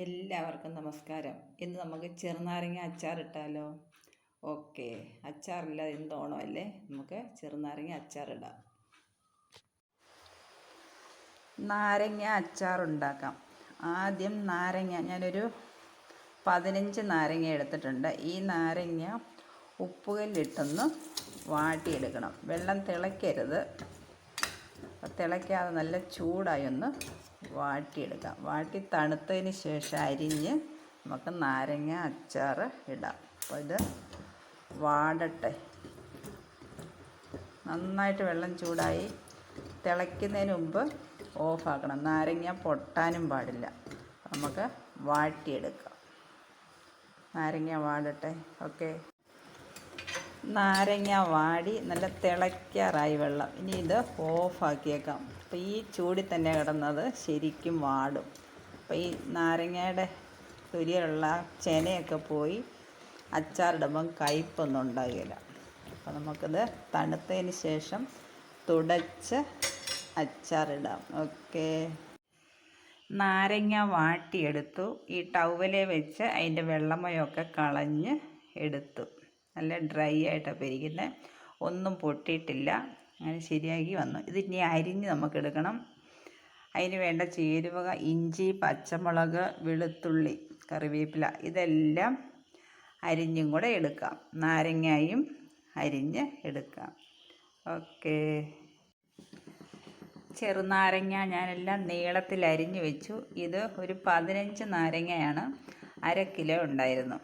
എല്ലാവർക്കും നമസ്കാരം. ഇന്ന് നമുക്ക് ചെറുനാരങ്ങ അച്ചാറിട്ടാലോ? ഓക്കെ, അച്ചാറില്ല, എന്തോണമല്ലേ, നമുക്ക് ചെറുനാരങ്ങ അച്ചാറിടാം. നാരങ്ങ അച്ചാറുണ്ടാക്കാം. ആദ്യം നാരങ്ങ ഞാനൊരു 15 നാരങ്ങ എടുത്തിട്ടുണ്ട്. ഈ നാരങ്ങ ഉപ്പുകല്ലിട്ടൊന്ന് വാട്ടിയെടുക്കണം. വെള്ളം തിളയ്ക്കരുത്, തിളയ്ക്കാതെ നല്ല ചൂടായി ഒന്ന് വാട്ടിയെടുക്കാം. വാട്ടി തണുത്തതിന് ശേഷം അരിഞ്ഞ് നമുക്ക് നാരങ്ങ അച്ചാർ ഇടാം. അപ്പോൾ ഇത് വാടട്ടെ. നന്നായിട്ട് വെള്ളം ചൂടായി തിളയ്ക്കുന്നതിന് മുമ്പ് ഓഫാക്കണം. നാരങ്ങ പൊട്ടാനും പാടില്ല. നമുക്ക് വാട്ടിയെടുക്കാം. നാരങ്ങ വാടട്ടെ. ഓക്കെ, നാരങ്ങ വാടി നല്ല തിളയ്ക്കാറായി വെള്ളം. ഇനി ഇത് ഓഫാക്കിയേക്കാം. അപ്പോൾ ഈ ചൂടിൽ തന്നെ കിടന്നത് ശരിക്കും വാടും. അപ്പോൾ ഈ നാരങ്ങയുടെ തൊലിയിലുള്ള ചെനയൊക്കെ പോയി അച്ചാറിടുമ്പം കയ്പൊന്നും ഉണ്ടാകില്ല. അപ്പോൾ നമുക്കിത് തണുത്തതിന് ശേഷം തുടച്ച് അച്ചാറിടാം. ഓക്കെ, നാരങ്ങ വാട്ടിയെടുത്തു. ഈ ടവലെ വെച്ച് അതിൻ്റെ വെള്ളമയമൊക്കെ കളഞ്ഞ് എടുത്തു. നല്ല ഡ്രൈ ആയിട്ടാണ് ഇരിക്കുന്നത്, ഒന്നും പൊട്ടിയിട്ടില്ല. അങ്ങനെ ശരിയാക്കി വന്നു. ഇതിനി അരിഞ്ഞ് നമുക്കെടുക്കണം. അതിന് വേണ്ട ചേരുവക ഇഞ്ചി, പച്ചമുളക്, വെളുത്തുള്ളി, കറിവേപ്പില ഇതെല്ലാം അരിഞ്ഞും കൂടെ എടുക്കാം. നാരങ്ങയും അരിഞ്ഞ് എടുക്കാം. ഓക്കെ, ചെറുനാരങ്ങ ഞാനെല്ലാം നീളത്തിൽ അരിഞ്ഞു വെച്ചു. ഇത് ഒരു 15 നാരങ്ങയാണ്, 1/2 കിലോ ഉണ്ടായിരുന്നു.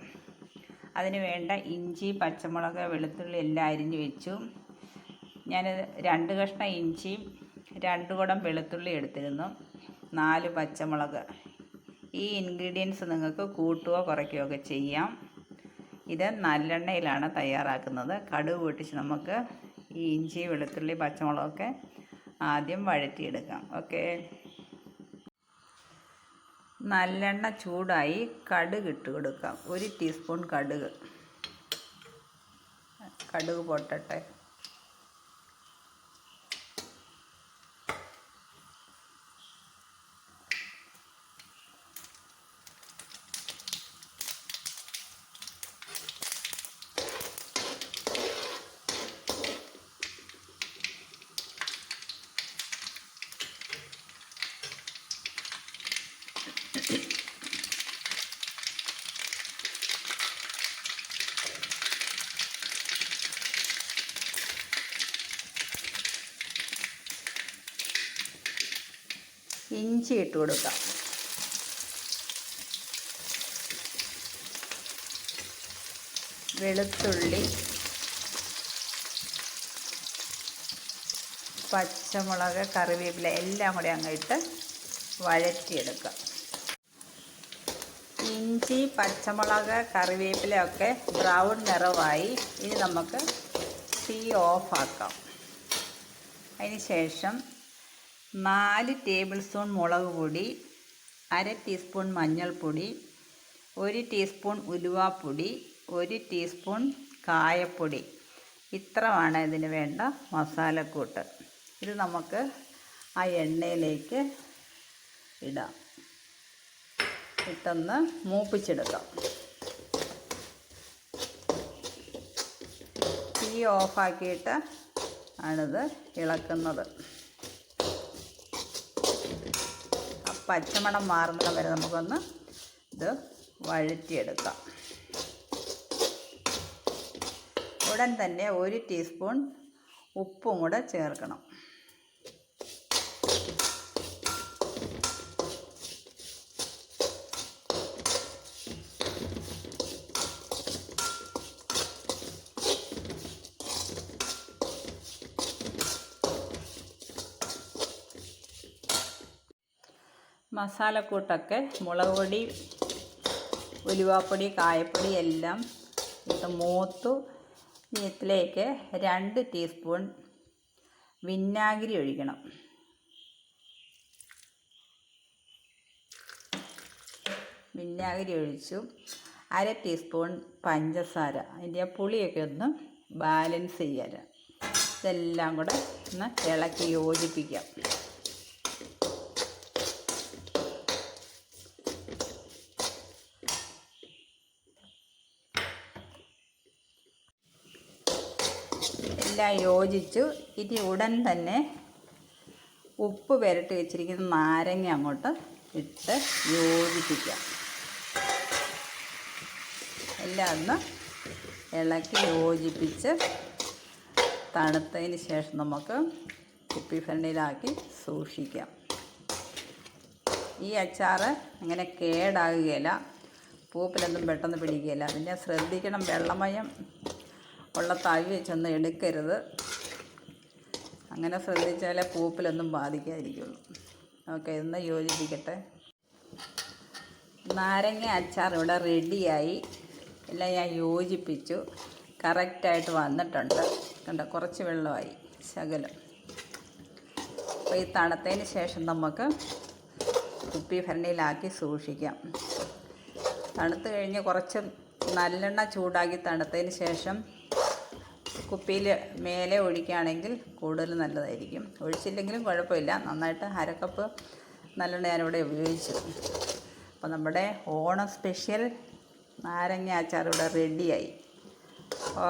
അതിന് വേണ്ട ഇഞ്ചി, പച്ചമുളക്, വെളുത്തുള്ളി എല്ലാം അരിഞ്ഞു വെച്ചു. ഞാൻ 2 കഷ്ണം ഇഞ്ചിയും 2 കുടം വെളുത്തുള്ളി എടുത്തിരുന്നു, 4 പച്ചമുളക്. ഈ ഇൻഗ്രീഡിയൻസ് നിങ്ങൾക്ക് കൂട്ടുകയോ കുറയ്ക്കുകയോ ഒക്കെ ചെയ്യാം. ഇത് നല്ലെണ്ണയിലാണ് തയ്യാറാക്കുന്നത്. കടുക് പൊട്ടിച്ച് നമുക്ക് ഈ ഇഞ്ചി, വെളുത്തുള്ളി, പച്ചമുളകൊക്കെ ആദ്യം വഴറ്റിയെടുക്കാം. ഓക്കെ, നല്ലെണ്ണ ചൂടായി കടുക് ഇട്ട് കൊടുക്കാം. 1 ടീസ്പൂൺ കടുക് പൊട്ടട്ടെ. ഇഞ്ചി ഇട്ട് കൊടുക്കാം. വെളുത്തുള്ളി, പച്ചമുളക്, കറിവേപ്പില എല്ലാം കൂടി അങ്ങോട്ട് വഴറ്റിയെടുക്കാം. ഇഞ്ചി, പച്ചമുളക്, കറിവേപ്പിലയൊക്കെ ബ്രൗൺ നിറമായി. ഇനി നമുക്ക് തീ ഓഫാക്കാം. അതിന് ശേഷം 4 ടേബിൾ സ്പൂൺ മുളക് പൊടി, 1/2 ടീസ്പൂൺ മഞ്ഞൾപ്പൊടി, 1 ടീസ്പൂൺ ഉലുവാപ്പൊടി, 1 ടീസ്പൂൺ കായപ്പൊടി. ഇത്രയാണ് ഇതിന് വേണ്ട മസാലക്കൂട്ട്. ഇത് നമുക്ക് ആ എണ്ണയിലേക്ക് ഇടാം. ഇട്ടൊന്ന് മൂപ്പിച്ചെടുക്കാം. തീ ഓഫാക്കിയിട്ട് ആണിത് ഇളക്കുന്നത്. പച്ചമണം മാറുന്നത് വരെ നമുക്കൊന്ന് ഇത് വഴറ്റിയെടുക്കാം. ഉടൻ തന്നെ 1 ടീസ്പൂൺ ഉപ്പും കൂടെ ചേർക്കണം. മസാലക്കൂട്ടൊക്കെ മുളക് പൊടി, ഉലുവാപ്പൊടി, കായപ്പൊടി എല്ലാം ഇട്ട് മൂത്തു. ഇതിലേക്ക് 2 ടീസ്പൂൺ വിനാഗിരി ഒഴിക്കണം. വിനാഗിരി ഒഴിച്ചു. 1/2 ടീസ്പൂൺ പഞ്ചസാര, അതിൻ്റെ പുളിയൊക്കെ ഒന്ന് ബാലൻസ് ചെയ്യാൻ. ഇതെല്ലാം കൂടെ ഒന്ന് ഇളക്കി യോജിപ്പിക്കാം. എല്ലാം യോജിച്ചു. ഇനി ഉടൻ തന്നെ ഉപ്പ് പുരട്ടി വെച്ചിരിക്കുന്ന നാരങ്ങ അങ്ങോട്ട് ഇട്ട് യോജിപ്പിക്കാം. എല്ലാം ഒന്ന് ഇളക്കി യോജിപ്പിച്ച് തണുത്തതിന് ശേഷം നമുക്ക് കുപ്പി ഭരണിയിലാക്കി സൂക്ഷിക്കാം. ഈ അച്ചാർ അങ്ങനെ കേടാകുകയില്ല, പൂപ്പിലൊന്നും പെട്ടെന്ന് പിടിക്കുകയില്ല. പിന്നെ ശ്രദ്ധിക്കണം, വെള്ളമയം ഉള്ള തവി വെച്ചൊന്നും എടുക്കരുത്. അങ്ങനെ ശ്രദ്ധിച്ചാലേ പൂപ്പിലൊന്നും ബാധിക്കാതിരിക്കുള്ളൂ. ഓക്കെ, ഇതൊന്ന് യോജിപ്പിക്കട്ടെ. നാരങ്ങ അച്ചാർ ഇവിടെ റെഡിയായി. എല്ലാം ഞാൻ യോജിപ്പിച്ചു, കറക്റ്റായിട്ട് വന്നിട്ടുണ്ട്. കണ്ടോ, കുറച്ച് വെള്ളമായി, ശകലം. അപ്പോൾ ഈ തണുത്തതിന് ശേഷം നമുക്ക് കുപ്പി ഭരണിയിലാക്കി സൂക്ഷിക്കാം. തണുത്ത് കഴിഞ്ഞ് കുറച്ച് നല്ലെണ്ണ ചൂടാക്കി തണുത്തതിന് ശേഷം കുപ്പിയിൽ മേലെ ഒഴിക്കുകയാണെങ്കിൽ കൂടുതൽ നല്ലതായിരിക്കും. ഒഴിച്ചില്ലെങ്കിലും കുഴപ്പമില്ല. നന്നായിട്ട് അരക്കപ്പ് നല്ലെണ്ണ ഞാനിവിടെ ഉപയോഗിച്ചു. അപ്പോൾ നമ്മുടെ ഓണം സ്പെഷ്യൽ നാരങ്ങ അച്ചാർ ഇവിടെ റെഡിയായി.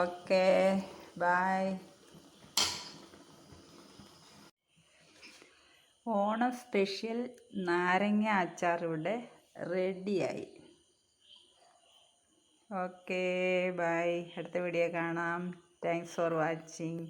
Okay, by. ഓണം സ്പെഷ്യൽ നാരങ്ങ അച്ചാർ ഇവിടെ റെഡിയായി. Okay, bye. അടുത്ത വീഡിയോ കാണാം. Thanks for watching.